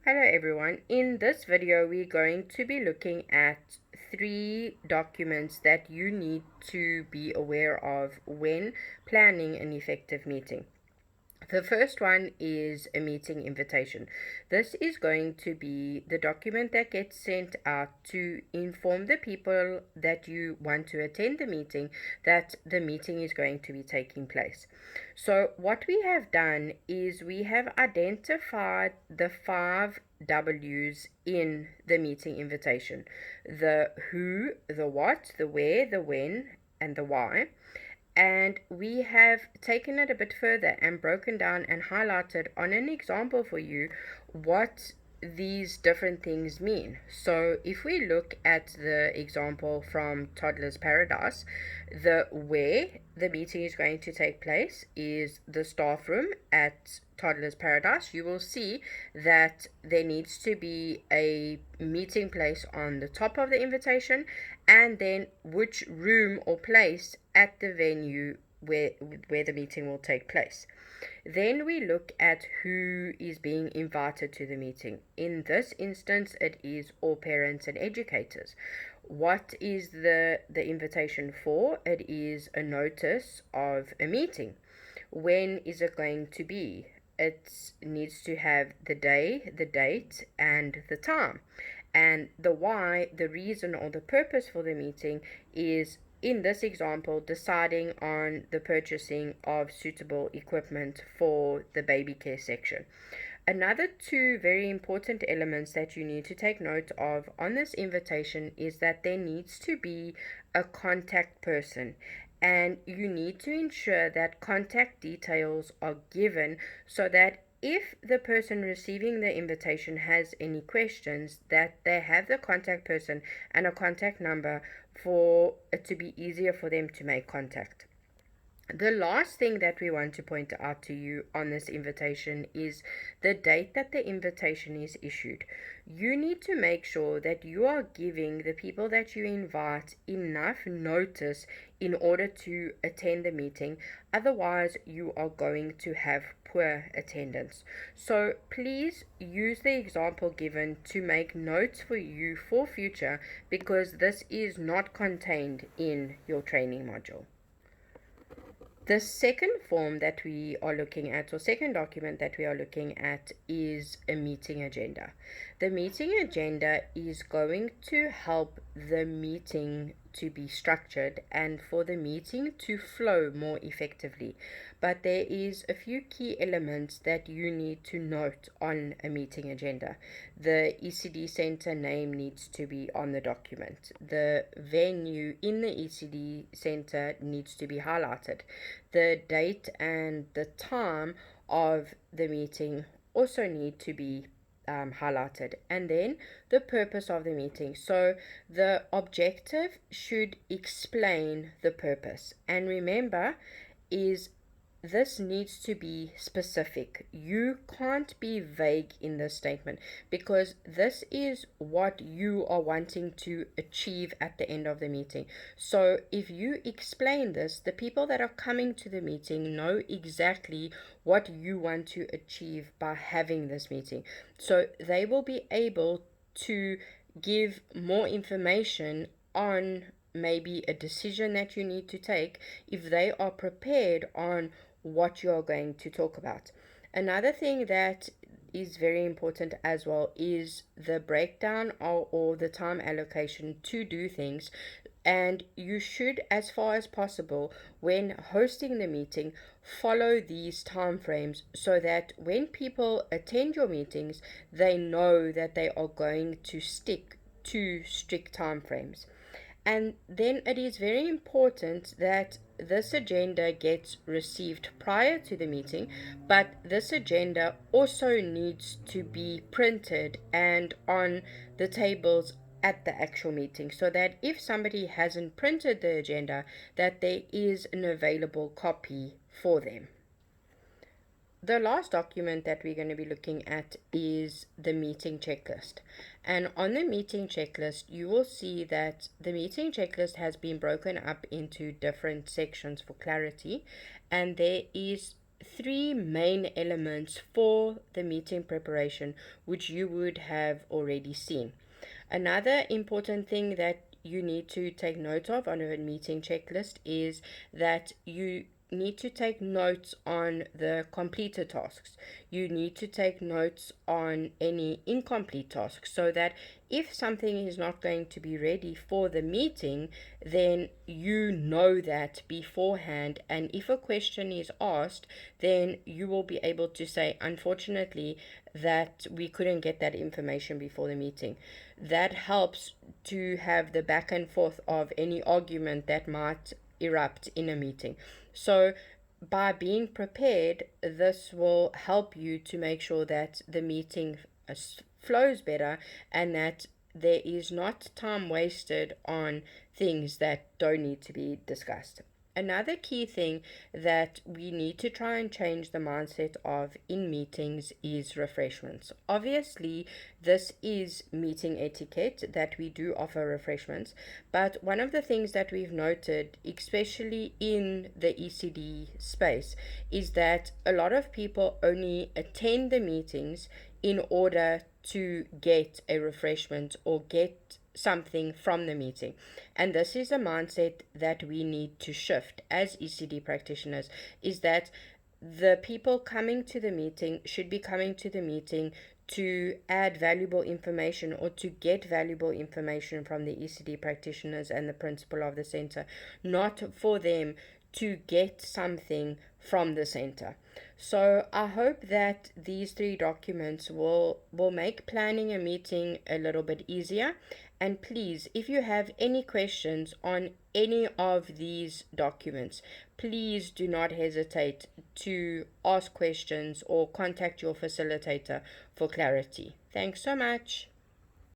Hello everyone. In this video we're going to be looking at 3 documents that you need to be aware of when planning an effective meeting. The first one is a meeting invitation. This is going to be the document that gets sent out to inform the people that you want to attend the meeting that the meeting is going to be taking place. So what we have done is we have identified the 5 W's in the meeting invitation: the who, the what, the where, the when, and the why. And we have taken it a bit further and broken down and highlighted on an example for you what these different things mean. So if we look at the example from Toddler's Paradise, the where the meeting is going to take place is the staff room at Toddler's Paradise. You will see that there needs to be a meeting place on the top of the invitation, and then which room or place at the venue where the meeting will take place. Then we look at who is being invited to the meeting. In this instance, it is all parents and educators. What is the invitation for? It is a notice of a meeting. When is it going to be? It needs to have the day, the date, and the time. And the why, the reason or the purpose for the meeting is, in this example, deciding on the purchasing of suitable equipment for the baby care section. Another 2 very important elements that you need to take note of on this invitation is that there needs to be a contact person, and you need to ensure that contact details are given so that if the person receiving the invitation has any questions, that they have the contact person and a contact number for it to be easier for them to make contact. The last thing that we want to point out to you on this invitation is the date that the invitation is issued. You need to make sure that you are giving the people that you invite enough notice in order to attend the meeting. Otherwise, you are going to have poor attendance. So please use the example given to make notes for you for future, because this is not contained in your training module. The second form that we are looking at, or second document that we are looking at, is a meeting agenda. The meeting agenda is going to help the meeting to be structured and for the meeting to flow more effectively. But there is a few key elements that you need to note on a meeting agenda. The ECD center name needs to be on the document. The venue in the ECD center needs to be highlighted. The date and the time of the meeting also need to be highlighted, and then the purpose of the meeting. So the objective should explain the purpose, and remember, is this needs to be specific. You can't be vague in this statement, because this is what you are wanting to achieve at the end of the meeting. So if you explain this, the people that are coming to the meeting know exactly what you want to achieve by having this meeting. So they will be able to give more information on maybe a decision that you need to take if they are prepared on what you are going to talk about. Another thing that is very important as well is the breakdown or the time allocation to do things. And you should, as far as possible, when hosting the meeting, follow these time frames so that when people attend your meetings, they know that they are going to stick to strict time frames. And then it is very important that this agenda gets received prior to the meeting, but this agenda also needs to be printed and on the tables at the actual meeting, so that if somebody hasn't printed the agenda, that there is an available copy for them. The last document that we're going to be looking at is the meeting checklist. And on the meeting checklist, you will see that the meeting checklist has been broken up into different sections for clarity. And there is three main elements for the meeting preparation, which you would have already seen. Another important thing that you need to take note of on a meeting checklist is that you need to take notes on the completed tasks. You need to take notes on any incomplete tasks so that if something is not going to be ready for the meeting, then you know that beforehand. And if a question is asked, then you will be able to say, unfortunately, that we couldn't get that information before the meeting. That helps to have the back and forth of any argument that might erupt in a meeting. So, by being prepared, this will help you to make sure that the meeting flows better and that there is not time wasted on things that don't need to be discussed. Another key thing that we need to try and change the mindset of in meetings is refreshments. Obviously, this is meeting etiquette that we do offer refreshments, but one of the things that we've noted, especially in the ECD space, is that a lot of people only attend the meetings in order to get a refreshment or get something from the meeting. And this is a mindset that we need to shift as ECD practitioners, is that the people coming to the meeting should be coming to the meeting to add valuable information or to get valuable information from the ECD practitioners and the principal of the center, not for them to get something from the center. So I hope that these three documents will make planning a meeting a little bit easier. And please, if you have any questions on any of these documents, please do not hesitate to ask questions or contact your facilitator for clarity. Thanks so much.